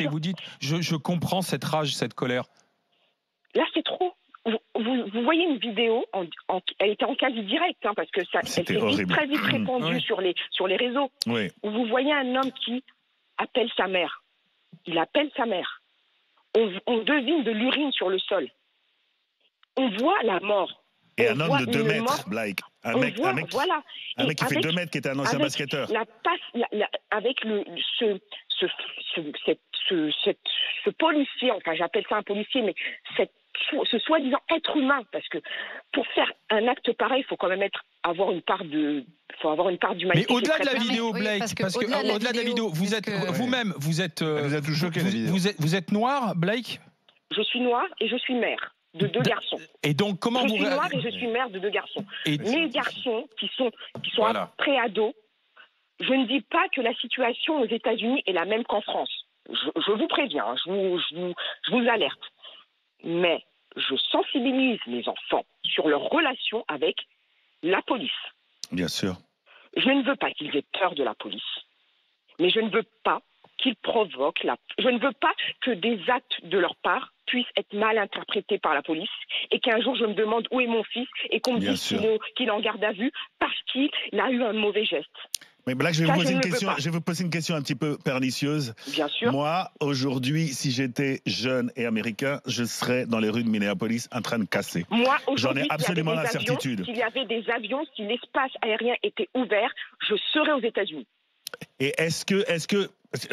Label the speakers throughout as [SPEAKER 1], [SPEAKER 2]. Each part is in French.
[SPEAKER 1] et vous dites je comprends cette rage, cette colère.
[SPEAKER 2] Là, c'est trop. Vous voyez une vidéo, elle était en quasi direct, parce que elle s'est très vite répandue sur les réseaux, où vous voyez un homme qui appelle sa mère. Il appelle sa mère. On devine de l'urine sur le sol. On voit la mort.
[SPEAKER 3] Et un homme de 2 mètres, Blake. Un mec qui fait 2 mètres, qui était un ancien basketteur.
[SPEAKER 2] Avec ce policier, enfin j'appelle ça un policier, mais ce soi-disant être humain, parce que pour faire un acte pareil, il faut quand même avoir une part d'humanité.
[SPEAKER 1] Mais au-delà de la vidéo, Blake, parce que au-delà de la vidéo, vous êtes vous-même, vous êtes noir, Blake?
[SPEAKER 2] Je suis noir et je suis mère de 2 garçons.
[SPEAKER 1] Et donc comment
[SPEAKER 2] je suis noire et je suis mère de 2 garçons. Mes garçons qui sont pré-ados, je ne dis pas que la situation aux États-Unis est la même qu'en France. Je vous préviens, je vous alerte. Mais je sensibilise mes enfants sur leur relation avec la police.
[SPEAKER 3] Bien sûr.
[SPEAKER 2] Je ne veux pas qu'ils aient peur de la police. Mais je ne veux pas qu'ils provoquent Je ne veux pas que des actes de leur part puissent être mal interprétés par la police et qu'un jour je me demande où est mon fils et qu'on me dise qu'il est en garde à vue parce qu'il a eu un mauvais geste.
[SPEAKER 3] Mais Blake, je vais vous poser une question un petit peu pernicieuse.
[SPEAKER 2] Bien sûr.
[SPEAKER 3] Moi, aujourd'hui, si j'étais jeune et américain, je serais dans les rues de Minneapolis en train de casser.
[SPEAKER 2] Moi,
[SPEAKER 3] j'en ai absolument la certitude.
[SPEAKER 2] S'il y avait des avions, si l'espace aérien était ouvert, je serais aux États-Unis.
[SPEAKER 3] Et est-ce que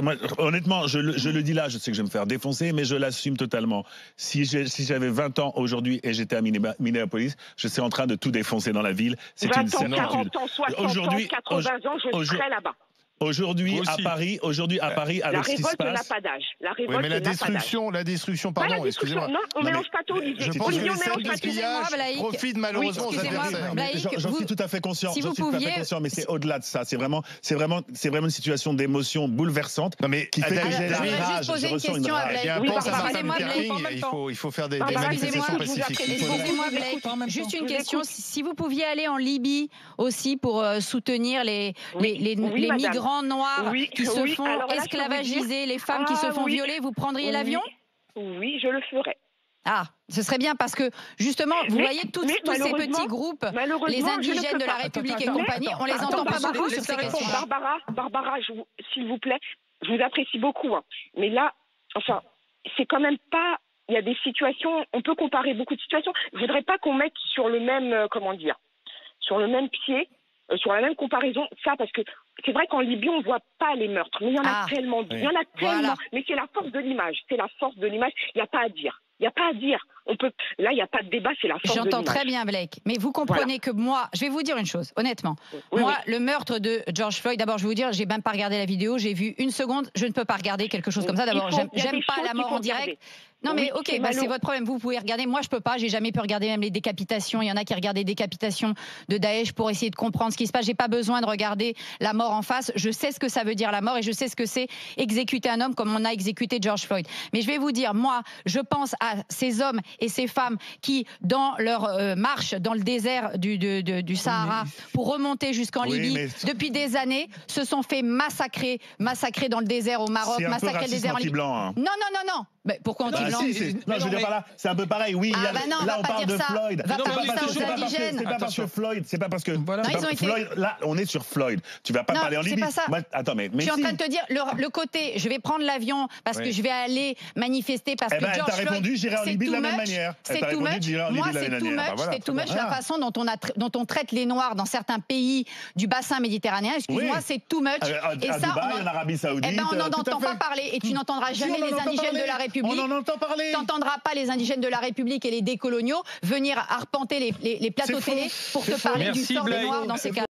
[SPEAKER 3] moi, honnêtement, je le dis là, je sais que je vais me faire défoncer, mais je l'assume totalement. Si j'avais 20 ans aujourd'hui et j'étais à Minneapolis, je serais en train de tout défoncer dans la ville. C'est une certitude.
[SPEAKER 2] 40 ans, 60 ans, 80 ans, je serais là-bas.
[SPEAKER 3] Aujourd'hui, à Paris, avec ce qui se passe.
[SPEAKER 2] La révolte
[SPEAKER 4] mais la destruction, pardon, excusez-moi.
[SPEAKER 2] Non, on mélange pas tout, Olivier.
[SPEAKER 4] Je pense que les scènes de pillage profitent malheureusement aux adversaires.
[SPEAKER 3] J'en suis tout à fait conscient.
[SPEAKER 5] Si vous pouviez,
[SPEAKER 3] mais c'est au-delà de ça. C'est vraiment une situation d'émotion bouleversante qui fait que j'ai la rage.
[SPEAKER 5] Je ressens une rage.
[SPEAKER 4] Il y a un pont à Martin Luther King, il faut faire des manifestations pacifiques.
[SPEAKER 5] Excusez-moi, Blake, juste une question. Si vous pouviez aller en Libye aussi pour soutenir les migrants noirs qui se font esclavagiser, les femmes qui se font violer, vous prendriez l'avion?
[SPEAKER 2] Oui, je le ferais.
[SPEAKER 5] Ah, ce serait bien parce que justement, vous voyez tous ces petits groupes, les indigènes de la République et compagnie, on les entend pas beaucoup sur ces questions.
[SPEAKER 2] Barbara, s'il vous plaît, je vous apprécie beaucoup, mais là, enfin, c'est quand même pas. Il y a des situations, on peut comparer beaucoup de situations. Je voudrais pas qu'on mette sur le même, sur le même pied, sur la même comparaison, ça, parce que c'est vrai qu'en Libye, on ne voit pas les meurtres, mais il y en a tellement. Il y en a tellement. Mais c'est la force de l'image. C'est la force de l'image. Il n'y a pas à dire. Il n'y a pas à dire. Là, il n'y a pas de débat, c'est la force de l'image.
[SPEAKER 5] J'entends très bien, Blake. Mais vous comprenez que moi, je vais vous dire une chose, honnêtement. Moi, le meurtre de George Floyd, d'abord, je vais vous dire, j'ai même pas regardé la vidéo, j'ai vu 1 seconde, je ne peux pas regarder quelque chose comme ça. D'abord, j'aime pas la mort en direct. Non mais ok, c'est votre problème, vous pouvez regarder, moi je peux pas, j'ai jamais pu regarder même les décapitations, il y en a qui regardent les décapitations de Daesh pour essayer de comprendre ce qui se passe, j'ai pas besoin de regarder la mort en face, je sais ce que ça veut dire la mort et je sais ce que c'est exécuter un homme comme on a exécuté George Floyd. Mais je vais vous dire, moi je pense à ces hommes et ces femmes qui dans leur marche dans le désert du Sahara pour remonter jusqu'en Libye, depuis des années, se sont fait massacrer dans le désert au Maroc, massacrer le désert en Libye.
[SPEAKER 3] Non.
[SPEAKER 5] Mais pourquoi on dit blanc?
[SPEAKER 3] Non, je veux dire par là, c'est un peu pareil. Oui, là on parle de Floyd. C'est pas parce que Floyd. Là, on est sur Floyd. Tu vas pas parler en Libye. Attends, mais
[SPEAKER 5] je suis en train de te dire le côté. Je vais prendre l'avion parce que je vais aller manifester parce que George Floyd.
[SPEAKER 3] T'as répondu, j'irai en Libye de la même manière.
[SPEAKER 5] C'est too much. Moi, c'est too much la façon dont on traite les Noirs dans certains pays du bassin méditerranéen. Excuse-moi, c'est too much.
[SPEAKER 3] Et ça, en Arabie Saoudite.
[SPEAKER 5] On n'en entend pas parler et tu n'entendras jamais les indigènes de la République.
[SPEAKER 3] On en entend parler.
[SPEAKER 5] T'entendras pas les indigènes de la République et les décoloniaux venir arpenter les plateaux télé pour te parler du sort des Noirs dans ces cas-là.